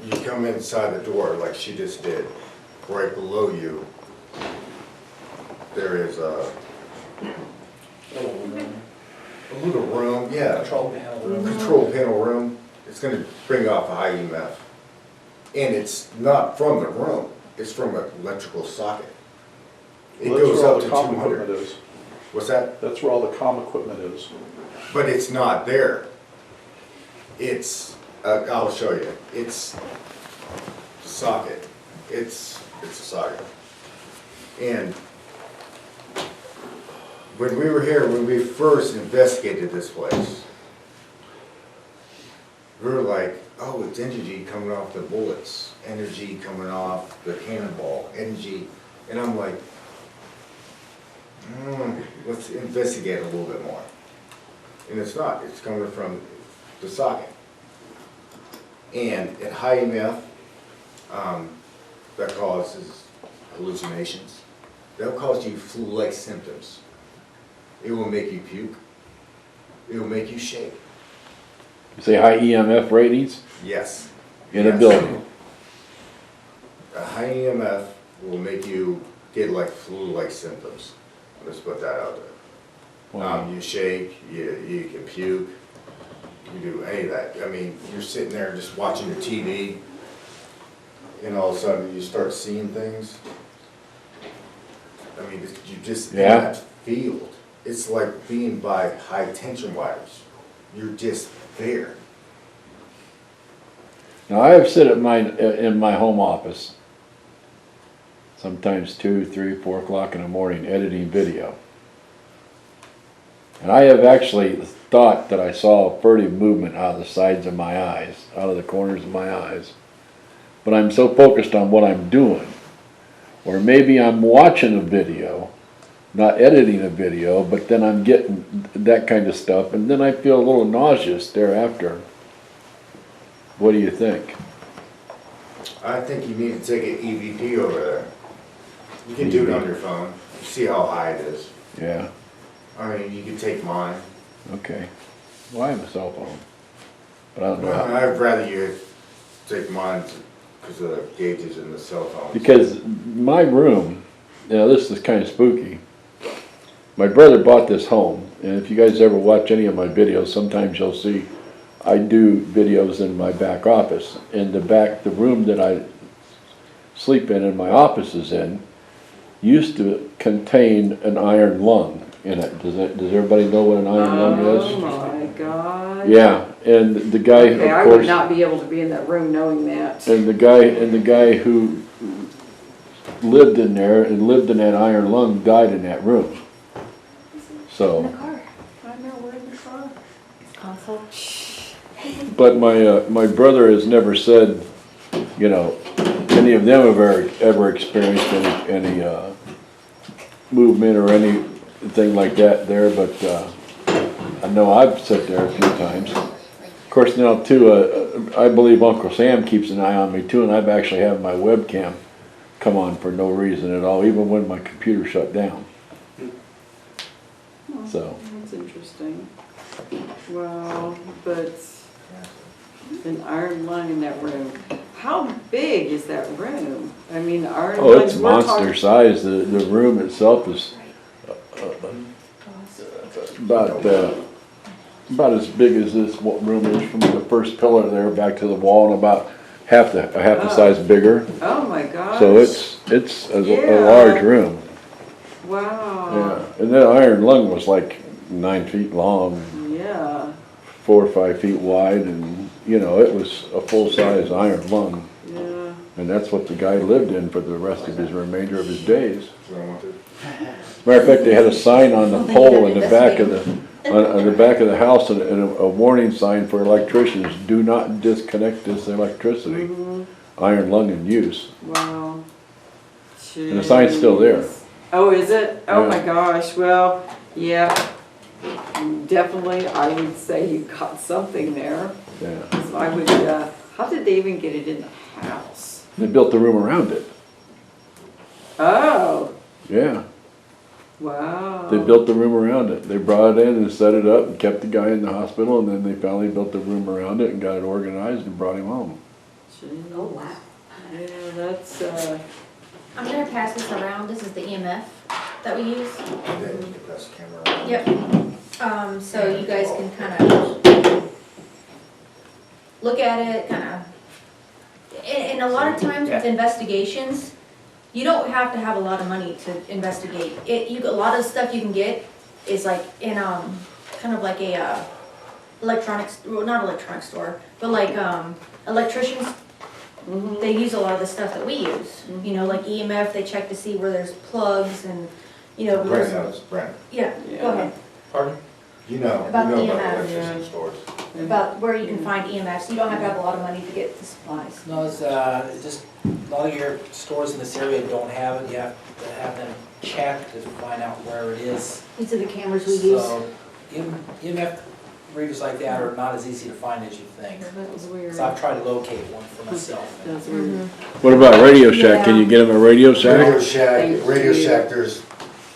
you come inside the door like she just did, right below you, there is a little room, yeah. Control panel room. It's gonna bring off a high EMF. And it's not from the room, it's from an electrical socket. It Well, that's goes where all up the to comm 200. equipment is. What's that? That's where all the comm equipment is. But it's not there. It's, I'll show you. It's a socket. It's a socket. And when we were here, when we first investigated this place, we were like, oh, it's energy coming off the bullets, energy coming off the cannonball, energy. And I'm like, let's investigate a little bit more. And it's not, it's coming from the socket. And at high EMF, that causes hallucinations. That'll cause you flu-like symptoms. It will make you puke. It will make you shake. You say high EMF ratings Yes. in a Yes. building. A high EMF will make you get like flu-like symptoms. Let's put that out there. Wow. You shake, you can puke, you do any of that. I mean, you're sitting there just watching your TV, and all of a sudden you start seeing things. I mean, you just in Yeah. that field. It's like being by high tension wires. You're just there. Now I have sit at in my home office, sometimes 2, 3, 4 o'clock in the morning editing video. And I have actually thought that I saw a furtive movement out of the sides of my eyes, out of the corners of my eyes. But I'm so focused on what I'm doing. Or maybe I'm watching a video, not editing a video, but then I'm getting that kind of stuff, and then I feel a little nauseous thereafter. What do you think? I think you need to take an EVP over there. You can do it on your phone. See how high it is. Yeah, I mean, you can take mine. okay. Well, I have a cell phone, but I don't know. Well, I'd rather you take mine because of the gauges in the cell phone. Because my room, this is kind of spooky. My brother bought this home, and if you guys ever watch any of my videos, sometimes you'll see I do videos in my back office. In the room that I sleep in and my office is in, used to contain an iron lung in it. Does everybody know what an iron lung is? Oh my God. Yeah, and the guy, Okay, of I course, would not be able to be in that room knowing that. and the guy who lived in there and lived in that iron lung died in that room. In the So, car. I know, we're in the car. Console. but my brother has never said, any of them have ever experienced any movement or anything like that there, but I know I've sat there a few times. Of course, now too, I believe Uncle Sam keeps an eye on me too, and I've actually had my webcam come on for no reason at all, even when my computer shut down. So, That's interesting. Wow, but an iron lung in that room. How big is that room? I mean, iron oh, lungs, it's we're monster talking- size. The room itself is about as big as this room is, from the first pillar there back to the wall, and about half the size bigger. Oh my gosh. So it's a Yeah. large room. Wow. Yeah, and that iron lung was like 9 feet long, Yeah. 4 or 5 feet wide, and it was a full size iron lung. Yeah. And that's what the guy lived in for the rest of his remainder of his days. So I want to- Matter of fact, they had a sign on the pole in the back of on the back of the house, and a warning sign for electricians: do not disconnect this electricity. Iron lung in use. Wow. And the sign's still there. Jeez. Oh, is it? Oh Yeah. my gosh. Well, yeah. Definitely, I would say you got something there. Yeah. So I would, how did they even get it in the house? They built the room around it. Oh, Yeah. wow. They built the room around it. They brought it in and set it up and kept the guy in the hospital, and then they finally built the room around it and got it organized and brought him home. Oh, wow. Yeah, that's, I'm gonna pass this around. This is the EMF that we use. And then you can press the camera around. Yep. So you guys can kind of look at it, kind of. And a lot of times with investigations, you don't have to have a lot of money to investigate. A lot of stuff you can get is like in kind of like a electronics, well, not electronics store, but like electricians. They use a lot of the stuff that we use. You know, like EMF, they check to see where there's plugs and, you know. Brent knows, Brent. Yeah, go ahead. Pardon? You know About about EMF. electricity stores. About where you can find EMFs. You don't have to have a lot of money to get the supplies. No, it's just, a lot of your stores in this area don't have it, you have to have them checked to find out where it is. These are the cameras we use. So, EMF readers like that are not as easy to find as you think. that was weird. So I've tried to locate one for myself. That's weird. What about Radio Shack? Can you get them a Radio Shack? Radio Shack, Thank Radio you. Shack, there's,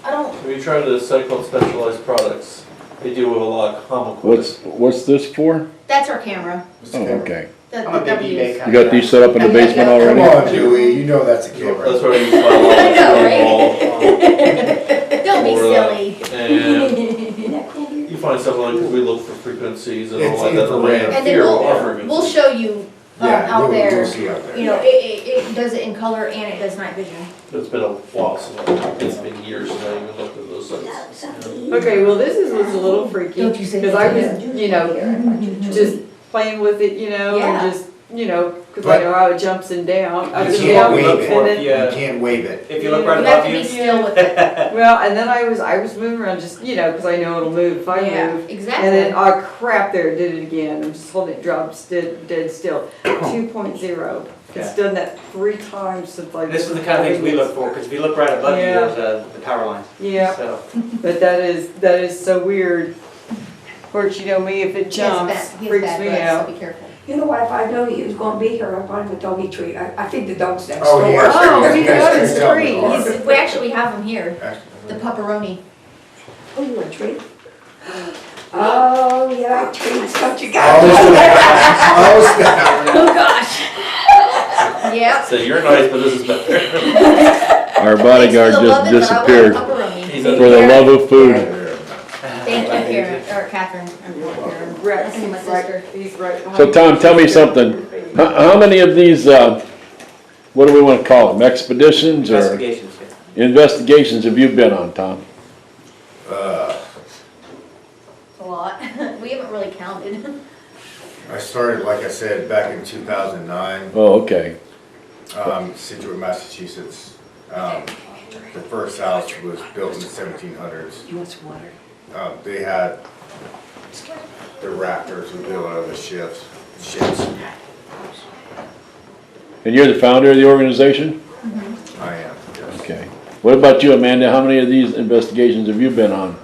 I don't, We tried a site called Specialized Products. They deal with a lot of common equipment. What's this for? that's our camera. Oh, okay. That, I'm a that big we eBay use. kind You of got guy. these set up in the basement come already? on, Dewey, you know that's a camera. That's where I used to buy a lot of I know, football. Don't be Or, silly. And you find stuff like, we look for frequencies and It's all like that. infrared. And then Here, our we'll show you Yeah, out we'll there. see out there. You know, it does it in color and it does night vision. It's been a while since, it's been years since I even looked at those sites. Okay, well, was a little freaky. Don't you say Because that I to was, me. you know, just playing with it, you know, Yeah. and just, you know, because But- I know how it jumps and down. Up You and can't down, wave and it, then- you can't wave it. If you look right You have above to you, be still with it. Well, and then I was moving around just, you know, because I know it'll move if I Yeah, move. exactly. And then, oh crap, there, it did it again. I'm just holding it, drops, dead still. 2.0. It's done that 3 times since I. this is the kind of things we look for, because if you look right above you, Yeah. there's the power lines. Yeah, So, but that is so weird. Of course, you know me, if it He has jumps, bad- he has freaks bad me breath, out. so be careful. You know what, if I know he was gonna be here, I'd buy him a doggy treat. I feed the dogs next Oh, door. yeah. Oh, he Yes, got his treats out in the treat. car. We actually have them here, the pepperoni. Oh, you want a treat? Oh, yeah, treats, don't you Oh, guys? oh, snap. Oh, gosh. Yep. So you're nice, but this is better. Our bodyguard Thanks for the just loving, but I want disappeared pepperoni. He's for the love of food. Thank you, Karen, or Catherine. Karen. Rex, That's my he's right, sister. he's right behind So Tom, you. tell me something. How many of these, what do we want to call them, expeditions or investigations, yeah. investigations have you been on, Tom? A lot. We haven't really counted. I started, like I said, back in 2009, Oh, okay. Situate, Massachusetts. The first house was built in the 1700s. You want some water? They had the rafters were built out of the ships. And you're the founder of the organization? I am, yes. Okay. What about you, Amanda? How many of these investigations have you been on?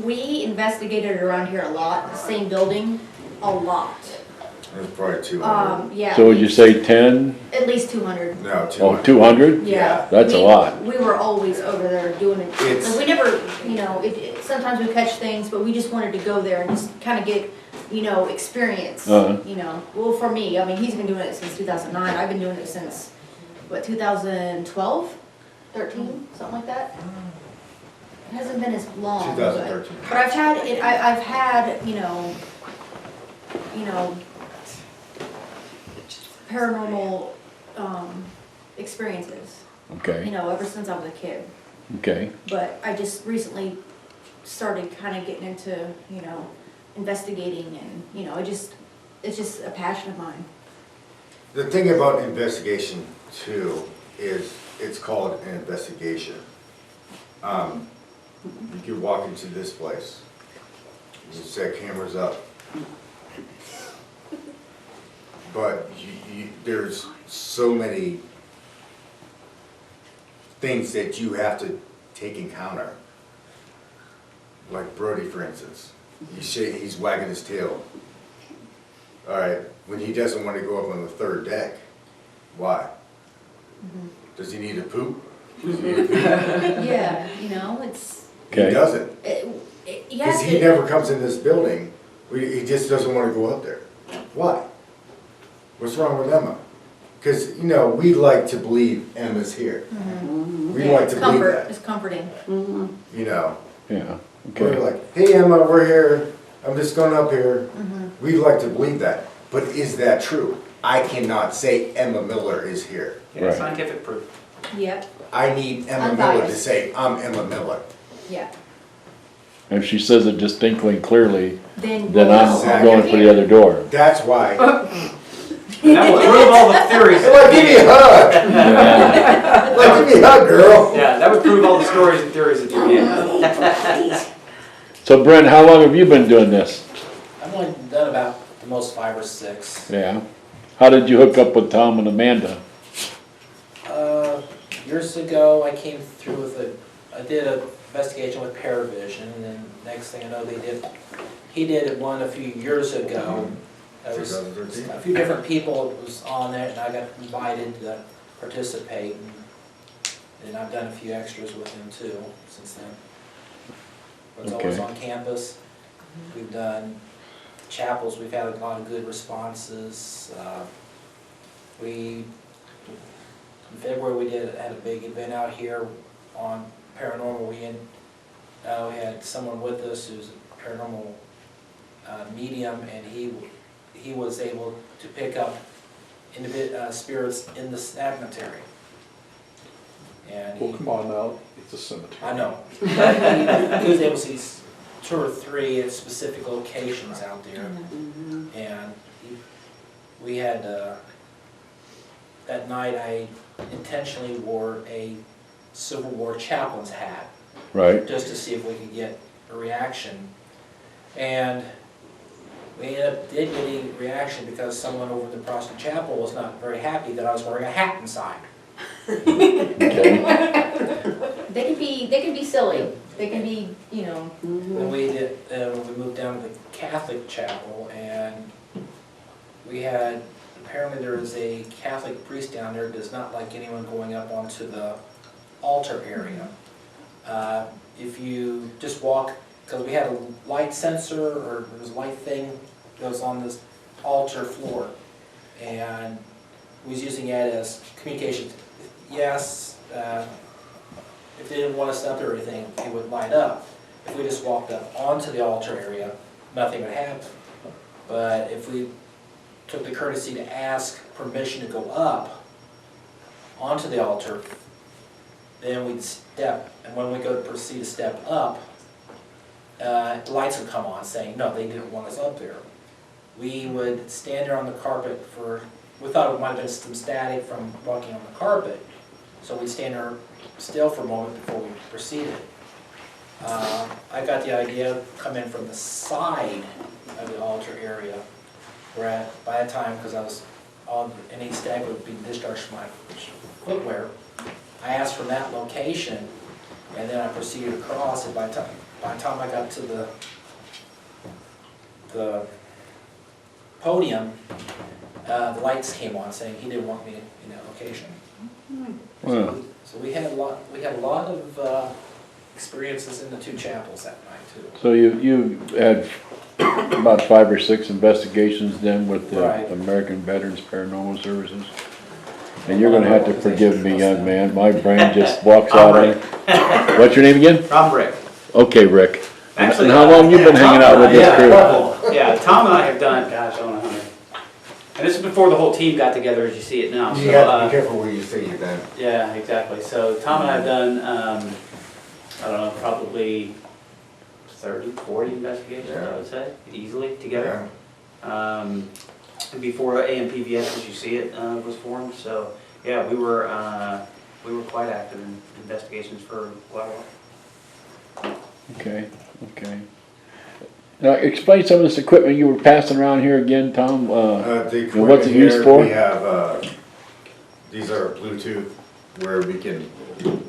We investigated around here a lot, the same building, a lot. There's probably 200. Yeah. So would you say 10? At least 200. No, Oh, 200. 200? Yeah. That's a lot. We were always over there doing it. It's- Like, we never, you know, sometimes we catch things, but we just wanted to go there and just kind of get, you know, experience. Uh-huh. You know, well, for me, I mean, he's been doing it since 2009. I've been doing it since, what, 2012? 13? Something like that? It hasn't been as long. 2013. But I've had, I've had, you know, paranormal, experiences, you Okay, know, ever since I was a kid. okay. But I just recently started kind of getting into, you know, investigating and, you know, it's just a passion of mine. The thing about investigation too is it's called an investigation. You could walk into this place, you set cameras up. But there's so many things that you have to take and counter. Like Brody, for instance, he's wagging his tail. All right, when he doesn't want to go up on the 3rd deck, why? Does he need to poop? Does he need to pee? Yeah, you know, it's, He Okay. doesn't, you have because he to, never comes in this building, he just doesn't want to go up there. Why? What's wrong with Emma? Because, you know, we like to believe Emma's here. We like to believe Comfort, that, it's comforting. you know. Yeah, We're okay. like, hey Emma, we're here. I'm just going up here. We like to believe that. But is that true? I cannot say Emma Miller is here. Yeah, Right. scientific proof. Yep, I need Emma Miller to Unbiased. say, I'm Emma Miller. yeah. If she says it distinctly and clearly, Then then we'll I'm know. going for the other door. That's why. And that would prove all the theories. Hey, like, give me a hug. Yeah. Like, give me a hug, girl. Yeah, that would prove all the stories and theories that you have. So Brent, how long have you been doing this? I've only done about the most 5 or 6. Yeah. How did you hook up with Tom and Amanda? Years ago, I came through with I did an investigation with Paravision, and then next thing I know, he did one a few years ago. There was 2013? a few different people that was on it, and I got invited to participate, and I've done a few extras with him too since then. It's always Okay. on campus. We've done chapels, we've had a lot of good responses. In February, we had a big event out here on paranormal. We had someone with us who's a paranormal medium, and he was able to pick up spirits in the cemetery. And Well, come on now, it's a cemetery. I know. He was able to see 2 or 3 at specific locations out there. And we had, that night I intentionally wore a Civil War chaplain's hat, Right? just to see if we could get a reaction. And we ended up getting a reaction because someone over in the Protestant chapel was not very happy that I was wearing a hat inside. Okay. They can be silly, they can be, you know, Then we moved down to the Catholic chapel, and we had, apparently there is a Catholic priest down there that does not like anyone going up onto the altar area. If you just walk, because we had a light sensor, or there was a light thing that was on this altar floor, and we was using it as communication. Yes, if they didn't want us up or anything, it would light up. If we just walked up onto the altar area, nothing would happen. But if we took the courtesy to ask permission to go up onto the altar, then we'd step, and when we go to proceed to step up, lights would come on saying, no, they didn't want us up there. We would stand there on the carpet we thought it might have been some static from walking on the carpet, so we'd stand there still for a moment before we proceeded. I got the idea of coming from the side of the altar area, where by that time, because I was any stag would be discharged from my footwear, I asked from that location, and then I proceeded across, and by the time I got to the podium, the lights came on saying he didn't want me in that location. Wow. So we had a lot of experiences in the 2 chapels that night too. So you had about 5 or 6 investigations then with the Right. American Veterans Paranormal Services? And you're gonna have to forgive me, young man, my brain just walks out on it. What's your name again? Ron Brick. Okay, Rick. And Actually, how long you been hanging out with this crew? Yeah, Tom and I have done, gosh, I don't know how many. And this is before the whole team got together as you see it now. You So, have to be careful where you say you've been. yeah, exactly. So Tom and I have done, I don't know, probably 30, 40 investigations, Yeah. I would say, easily together. Before AMPVS, as you see it, was formed. So yeah, we were quite active in investigations for quite a while. Okay, okay. Now, explain some of this equipment you were passing around here again, Tom. The what's equipment it used here, for? we have, these are Bluetooth, where we can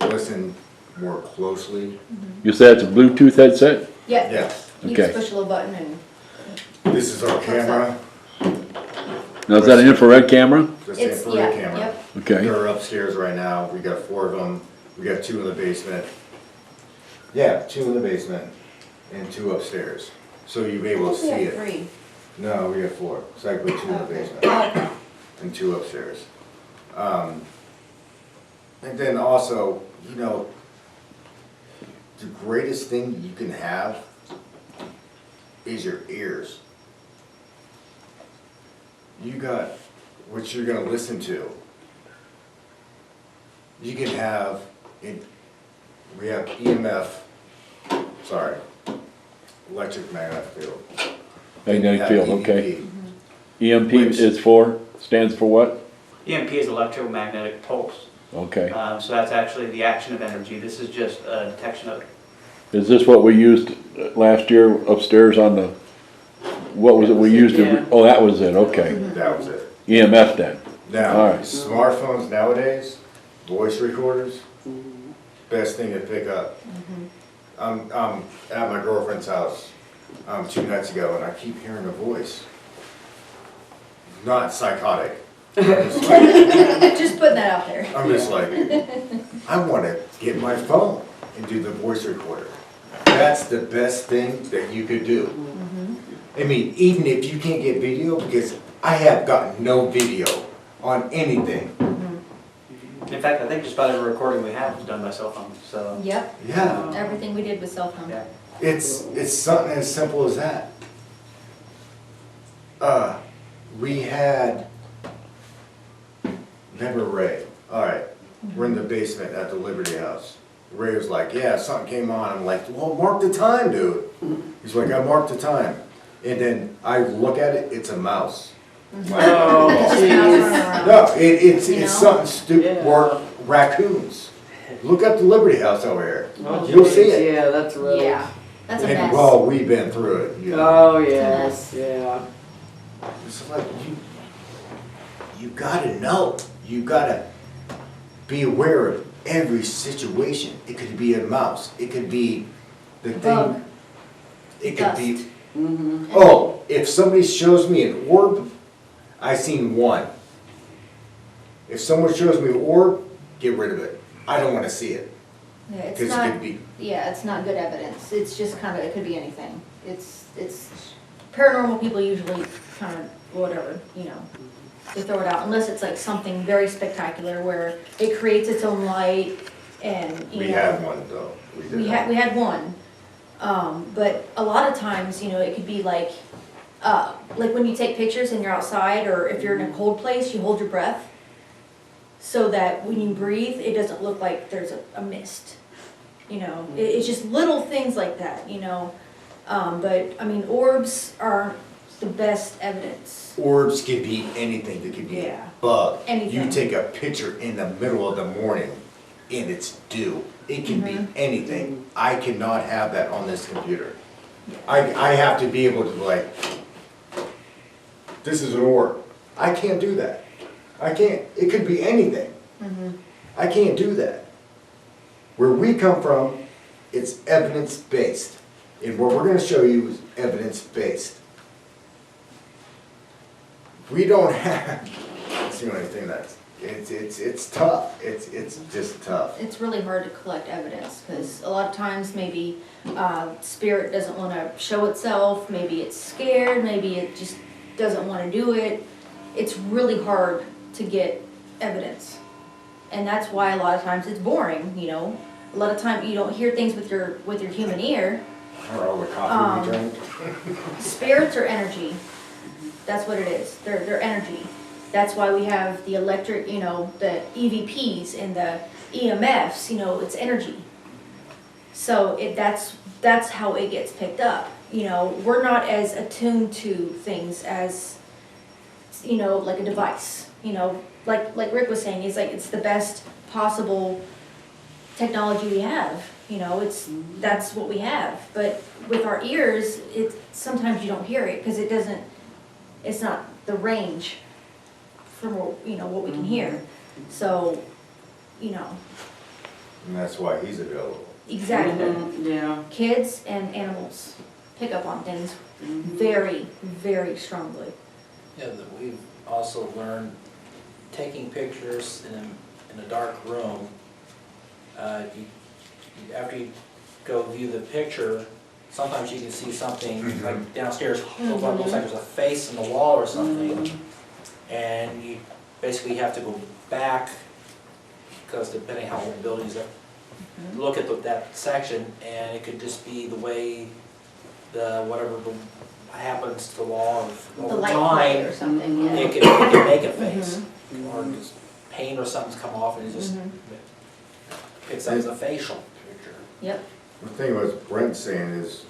listen more closely. You said it's a Bluetooth headset? yeah, Yes, you Okay. just push a little button and this is our camera, Now, is that an infrared camera? this is it's, the yeah, infrared camera. yep. Okay, They're upstairs right now, we got 4 of them, we got 2 in the basement. Yeah, 2 in the basement and 2 upstairs, so you'll be able to see We have it. 3. No, we got 4, so I put 2 in the basement. Okay. and 2 upstairs. And then also, you know, the greatest thing you can have is your ears. You got what you're gonna listen to. You can have, we have EMF, electric magnetic field. Magnetic field, EMP. okay. EMP Which- is stands for what? EMP is electromagnetic pulse. Okay. So that's actually the action of energy. This is just a detection of, Is this what we used last year upstairs on the, what was it we used? Yeah. Oh, that was it, okay. That was it. EMF then. Now, Alright. smartphones nowadays, voice recorders, best thing to pick up. I'm at my girlfriend's house 2 nights ago, and I keep hearing a voice. Not psychotic. I'm just like, Just putting that out there. I want to get my phone and do the voice recorder. That's the best thing that you could do. I mean, even if you can't get video, because I have gotten no video on anything. in fact, I think just about every recording we have was done by cell phone, so. Yep, Yeah, everything we did was cell phone. Yeah. it's something as simple as that. We had, remember Ray? All right, we're in the basement at the Liberty House. Ray was like, yeah, something came on. I'm like, well, mark the time, dude. He's like, I marked the time. And then I look at it, it's a mouse. Oh, It's just jeez. mouse running around. No, it's You know? something stupid, Yeah. or raccoons. Look up the Liberty House over here. Oh, You'll see jeez, it. Yeah, that's really. Yeah, that's a And mess. well, we've been through it. You know. Oh, yes, yeah. It's like you gotta know. You gotta be aware of every situation. It could be a mouse. It could be the Bug. thing. It could be. Dust. Mm-hmm. Oh, if somebody shows me an orb, I seen one. If someone shows me an orb, get rid of it. I don't want to see it Yeah, it's because it not, could be. yeah, it's not good evidence. It's just kind of, it could be anything. It's paranormal people usually kind of, whatever, you know, they throw it out, unless it's like something very spectacular where it creates its own light and, you know. We had one though. did We have- had one, but a lot of times, you know, it could be like when you take pictures and you're outside, or if you're in a cold place, you hold your breath, so that when you breathe, it doesn't look like there's a mist, you know, it's just little things like that, you know, but, I mean, orbs are the best evidence. Orbs can be anything. They could be Yeah. a bug. Anything. You take a picture in the middle of the morning and it's due. It can be anything. I cannot have that on this computer. I have to be able to like, this is an orb. I can't do that. I can't. It could be anything. I can't do that. Where we come from, it's evidence-based. And what we're gonna show you is evidence-based. We don't have, that's the only thing that's, it's tough. It's just tough. It's really hard to collect evidence, because a lot of times maybe spirit doesn't want to show itself, maybe it's scared, maybe it just doesn't want to do it. It's really hard to get evidence. And that's why a lot of times it's boring, you know. A lot of times you don't hear things with your human ear. Or all the coffee we drink. Spirits are energy. That's what it is. They're energy. That's why we have the electric, you know, the EVPs and the EMFs, you know, it's energy. So that's how it gets picked up. You know, we're not as attuned to things as, you know, like a device. You know, like Rick was saying, it's the best possible technology we have. You know, that's what we have. But with our ears, sometimes you don't hear it because it's not the range from, you know, what we can hear. So, you know. And that's why he's available. Exactly. Yeah. Kids and animals pick up on things very, very strongly. Yeah, that we've also learned, taking pictures in a dark room, after you go view the picture, sometimes you can see something like downstairs, looks like there's a face in the wall or something. and you basically have to go back, because depending how old the buildings are, look at that section, and it could just be the way happens to the wall of The over light play or time, something, yeah. it can make a face, or just paint or something's come off and it just picks up as a facial picture. Yep. The thing what Brent's saying is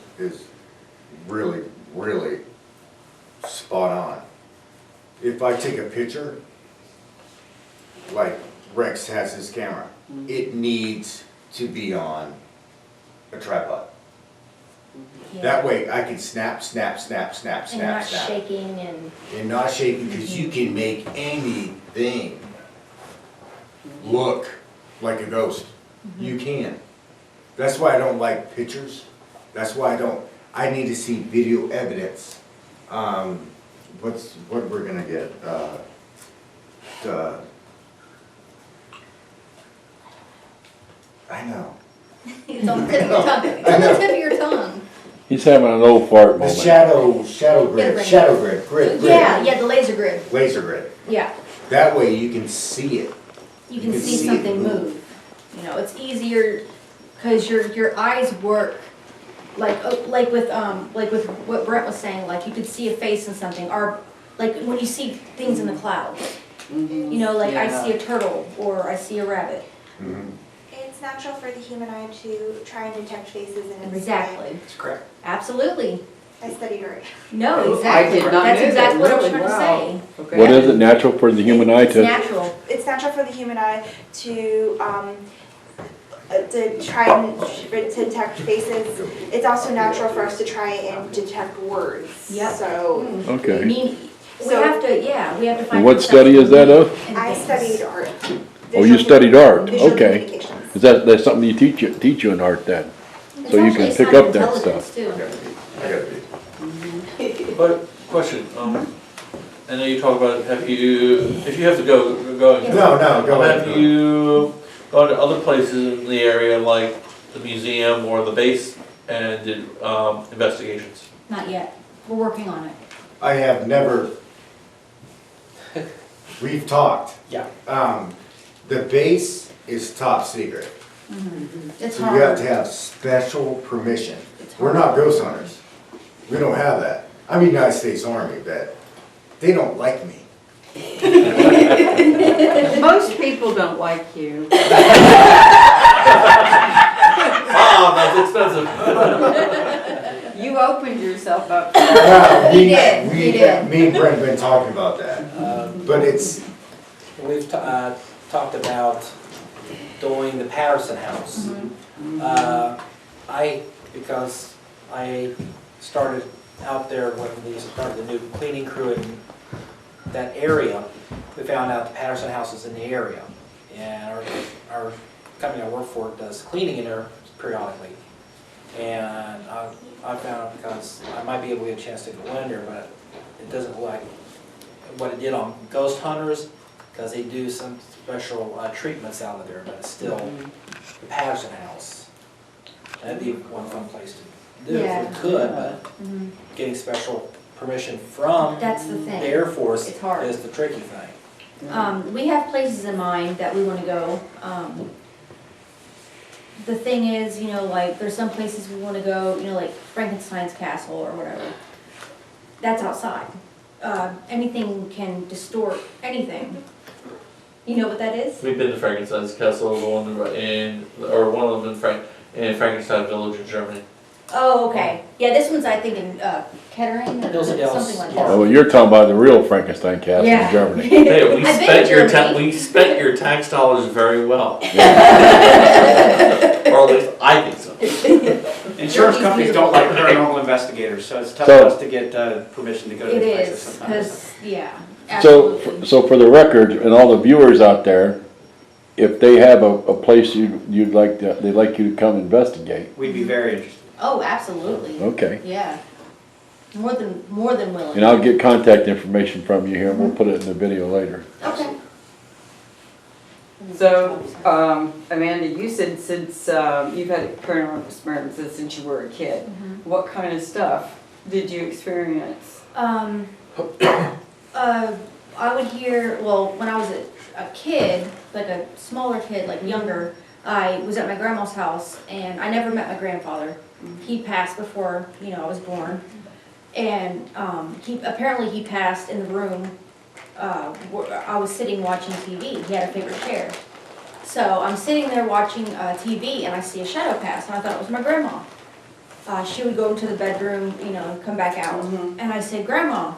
really, really spot on. If I take a picture, like Rex has his camera, it needs to be on a tripod. Yeah. That way I can snap, snap, snap, snap, And snap, not snap. shaking and, And not shaking, because you can make anything look like a ghost. You can. That's why I don't like pictures. That's why I need to see video evidence. What we're gonna get, I know. it's on the tip of your tongue, it's on the tip of your tongue. He's having an old fart The moment. shadow grid, Yeah, the laser grid, laser grid. yeah. That way you can see it. You can can see see it something move. move. You know, it's easier, cause your eyes work, like with what Brent was saying, like you could see a face in something, or like when you see things in the clouds. You know, like I see a turtle, or I see a rabbit. Mhm. It's natural for the human eye to try and detect faces in its Exactly, That's correct. absolutely. I studied art. No, exactly. I did not That's know exactly that, what I was really, trying to wow. say. Okay. What is it, natural for the human eye It's to? natural. It's natural for the human eye to try and to detect faces. It's also natural for us to try and detect words. Yep. So I Okay. mean, we So- have to, yeah, we have to find. And what study is that of? and I things. studied art. Oh, you studied art, Visual okay. communications. Is that's something you teach you in art then? It's So you actually can a pick sign of up that intelligence, stuff. too. I gotta be. But, question, I know you talk about, if you have to go. Yeah. No, go ahead. Have you gone to other places in the area, like the museum or the base, and did investigations? Not yet. We're working on it. I have never, we've talked. Yeah. The base is top secret. It's So you have hard. to have special permission. It's We're hard. not ghost hunters. We don't have that. I'm United States Army, but they don't like me. Most people don't like you. That's expensive. You opened yourself up. Well, He did, he did. Me and Brent have been talking about that, but it's, We've talked about doing the Patterson House. Because I started out there when we started the new cleaning crew in that area, we found out the Patterson House is in the area. And our company I work for does cleaning in there periodically. And I found out because I might be able to get a chance to go in there, but it doesn't look like what it did on Ghost Hunters, because they do some special treatments out of there, but it's still the Patterson House. That'd be one fun place to do Yeah. if we could, but getting special permission from That's the thing. the Air Force It's hard. is the tricky thing. We have places in mind that we wanna go. The thing is, you know, like, there's some places we wanna go, you know, like Frankenstein's castle or whatever. That's outside. Anything can distort anything. You know what that is? We've been to Frankenstein's Castle, the one one of them in Frankenstein Village in Germany. Oh, okay. Yeah, this one's, I think, in Kettering or Those are the something like Oh, well, that. you're talking about the real Frankenstein castle Yeah. in Germany. Hey, we I've been spent to your Germany. we spent your tax dollars very well. Or at least I think so. Insurance companies don't like paranormal investigators, so it's tough So- for us to get permission to go to It these places is, sometimes. cause, yeah, So, absolutely. so for the record, and all the viewers out there, if they have a place you'd like to, they'd like you to come investigate, We'd be very interested. Oh, absolutely. okay. Yeah. More than willing. And I'll get contact information from you here, and we'll put it in the video later. Okay. So, Amanda, you said since you've had paranormal experiences since you were a kid, what kind of stuff did you experience? I would hear, well, when I was a kid, like a smaller kid, like younger, I was at my grandma's house and I never met my grandfather. He passed before, I was born. And apparently he passed in the room where I was sitting watching TV. He had a favorite chair. So I'm sitting there watching TV and I see a shadow pass and I thought it was my grandma. She would go into the bedroom, and come back out. And I said, "Grandma,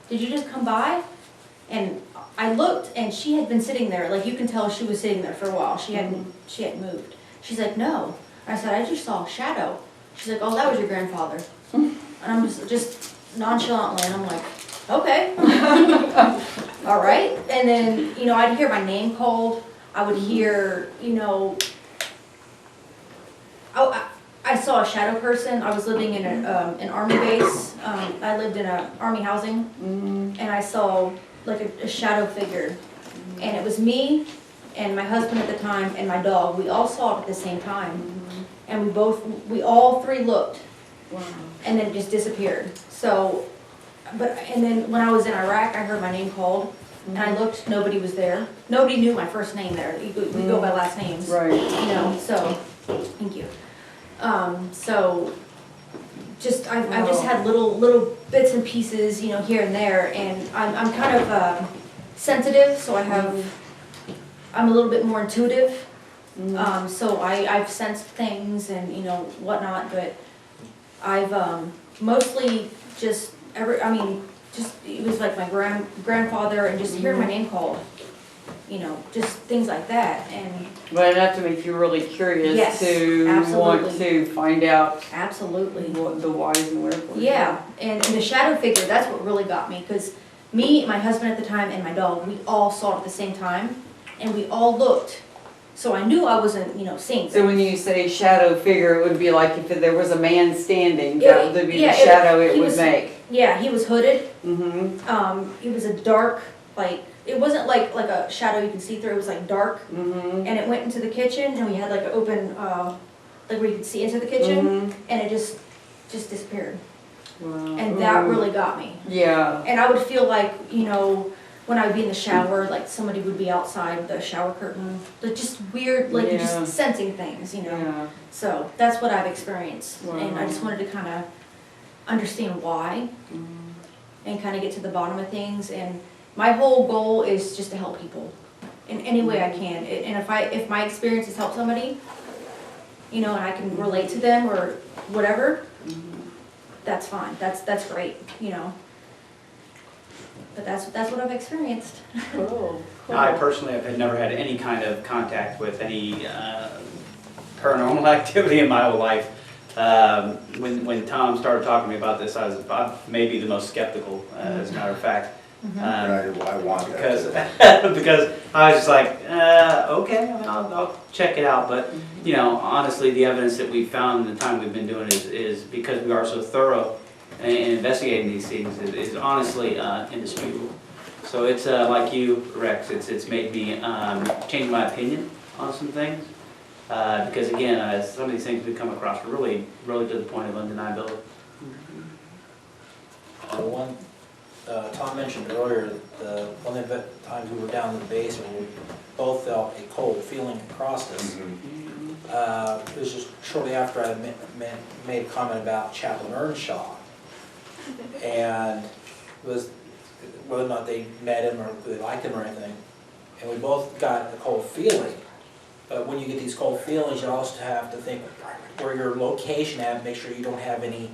did you just come by?" And I looked and she had been sitting there, like you can tell she was sitting there for a while. She hadn't moved. She's like, "No." I said, "I just saw a shadow." She's like, "Oh, that was your grandfather." And I'm just nonchalantly, and I'm like, "Okay." All right. And then, I'd hear my name called. I would hear, I saw a shadow person. I was living in an army base. I lived in an army housing, and I saw like a shadow figure. And it was me and my husband at the time and my dog. We all saw it at the same time. And we all three looked. Wow. And then it just disappeared. So, and then when I was in Iraq, I heard my name called. And I looked, nobody was there. Nobody knew my first name there. We go by last names. Right. So, thank you. So, I've just had little bits and pieces, here and there, and I'm kind of sensitive, so I'm a little bit more intuitive. So I've sensed things and, whatnot, but I've mostly just it was like my grandfather and just hearing my name called, just things like that, and. But that to make you really curious Yes, to want absolutely. to find out Absolutely. what the whys and wherefores. Yeah, and the shadow figure, that's what really got me, because me, my husband at the time, and my dog, we all saw it at the same time, and we all looked. So I knew I wasn't, seeing So when things. you say shadow figure, it would be like if there was a man standing, Yeah, that would be yeah, the shadow it he would was- make. Yeah, he was hooded. Mm-hmm, It was a dark, it wasn't like a shadow you can see through, it was like dark. mm-hmm. And it went into the kitchen, and we had like an open, like where you could see into the kitchen, Mhm. and it just disappeared. Wow. And that really got me. Yeah, And I would feel like, when I would be in the shower, like somebody would be outside the shower curtain, like just weird, like Yeah. just sensing things, yeah, So that's what I've experienced. And I Wow. just wanted to kind of understand why and kind of get to the bottom of things. And my whole goal is just to help people in any way I can. And if my experience has helped somebody, and I can relate to them or whatever, that's fine. That's great, But that's what I've experienced. cool. I personally have never had any kind of contact with any paranormal activity in my whole life. When Tom started talking to me about this, I was maybe the most skeptical, as a matter of fact. I want Because, that. because I was just like, okay, I'll check it out. But, honestly, the evidence that we've found in the time we've been doing is because we are so thorough in investigating these things is honestly indisputable. So it's like you, Rex, it's made me change my opinion on some things. Because again, some of these things we come across are really to the point of undeniability. One, Tom mentioned earlier, one of the times we were down in the basement, we both felt a cold feeling across us. It was just shortly after I made a comment about Chaplain Earnshaw. And it was whether or not they met him or they liked him or anything. And we both got a cold feeling. But when you get these cold feelings, you also have to think where your location at, make sure you don't have any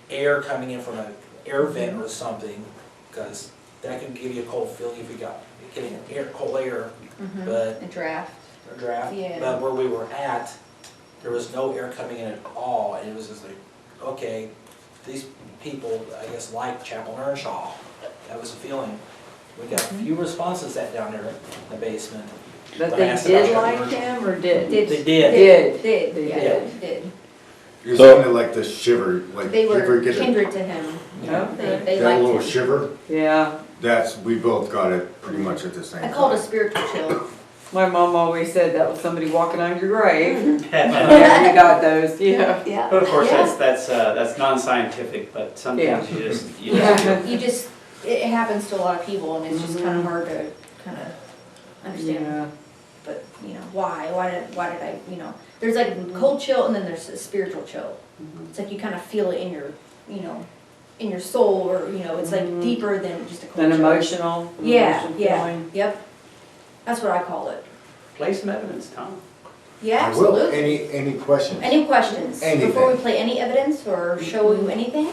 air coming in from an air vent or something, because that can give you a cold feeling if you got getting cold air. But A draft. a draft. Yeah. But where we were at, there was no air coming in at all, and it was just like, okay, these people, I guess, like Chaplain Earnshaw. That was the feeling. We got a few responses that down there in the basement. But I they asked about did Chaplain like Earnshaw. him or did? They did. Did. Did, They yeah, did. did. You're So- sounding like the shiver, like They you ever were get kindred to him. Okay. They that liked little him. shiver? Yeah, We both got it pretty much at the same I time. called it a spiritual chill. my mom always said that was somebody walking on your grave. Yeah, we got those, yeah. Yeah. But of course, Yeah. that's non-scientific, but some Yeah. things you just Yeah, you just, it happens to a lot of people and it's just kind of hard to kind of understand. Yeah. But, you know, why did I, you know, there's like a cold chill and then there's a spiritual chill. It's like you kind of feel it in your, you know, in your soul, or, you know, it's like deeper than just a cold An chill. emotional. Yeah, emotion yeah, feeling. yep. That's what I call it. Play some evidence, Tom. Yeah, I will. absolutely. Any questions? Any questions? Anything. Before we play any evidence or show you anything?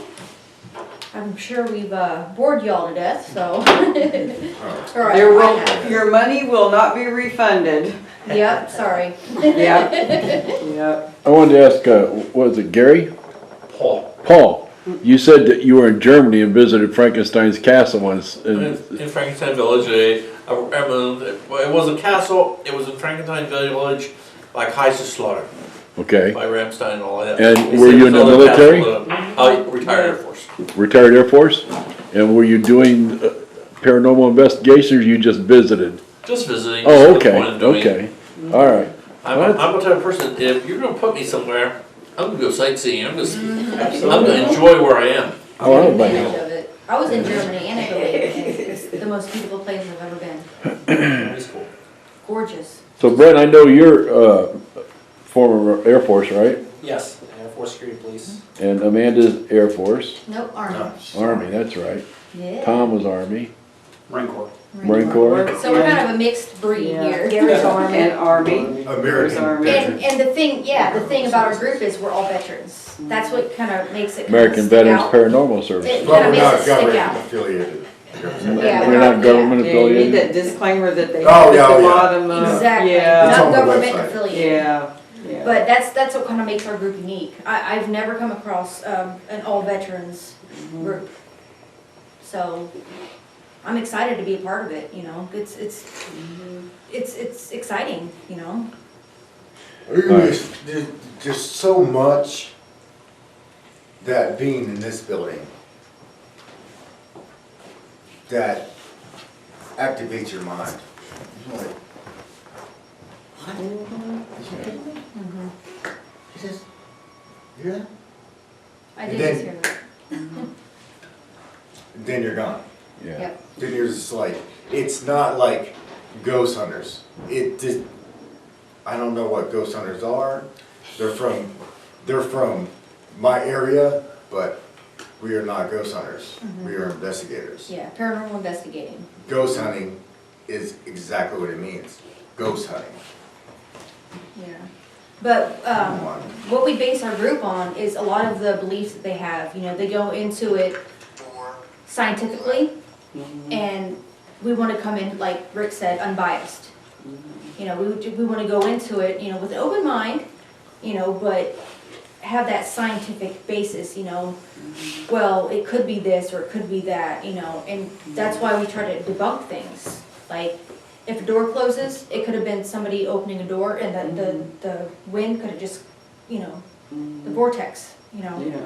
I'm sure we've bored y'all to death, so. All right, There why will, not? your money will not be refunded. Yep, sorry. Yep, yep. I wanted to ask, what was it, Gary? Paul. Paul, you said that you were in Germany and visited Frankenstein's castle once. In Frankenstein Village, it was a castle, it was in Frankenstein Village, like Kaiserslautern, Okay, by Ramstein and all that. And were you in the military? Retired Air Force. retired Air Force? And were you doing paranormal investigations, or you just visited? Just visiting. Oh, just the okay, point of doing it. okay, all right. I'm the type of person, if you're gonna put me somewhere, I'm gonna go sightseeing, I'm gonna enjoy where I am. Oh, I don't blame you. Advantage of it. I was in Germany and Italy, and it's the most beautiful place I've ever been. Very cool. Gorgeous. So Brent, I know you're former Air Force, right? Yes, Air Force Security Police. And Amanda's Air Force, Nope, Army. Army, that's right. Yeah. Tom was Army, Marine Corps. Marine Corps. So we're kind of a mixed breed Yeah. here. Gary's Army. And Army. There's American Army. Veterans. And the thing, yeah, the thing about our group is we're all veterans. That's what kind of makes it kind of American stick Veterans out. Paranormal Services. It But kind we're of makes not it stick government out. affiliated. Yeah, We're not government Yeah, you need affiliated? that disclaimer that they Oh, have yeah, at the yeah. bottom of. Exactly. Yeah, It's on Not the government website. affiliated. yeah, yeah. But that's what kind of makes our group unique. I've never come across an all veterans group. So I'm excited to be a part of it, you know. It's exciting, you know. There's just so much that being in this building that activates your mind. You're like, what? Is you kidding me? He says, you hear that? I And did then- just hear that. Then you're gone. Yeah. Yep. Then you're just like, it's not like ghost hunters. It just, I don't know what ghost hunters are. They're from my area, but we are not ghost hunters. We are investigators. Yeah, paranormal investigating. Ghost hunting is exactly what it means. Ghost hunting. Yeah. But Come on. what we base our group on is a lot of the beliefs that they have. You know, they go into it scientifically, and we want to come in, like Rick said, unbiased. You know, we want to go into it, you know, with an open mind, you know, but have that scientific basis, you know. Well, it could be this or it could be that, you know, and that's why we try to debunk things. Like, if a door closes, it could have been somebody opening a door, and the wind could have just, you know, the vortex, you know. Yeah.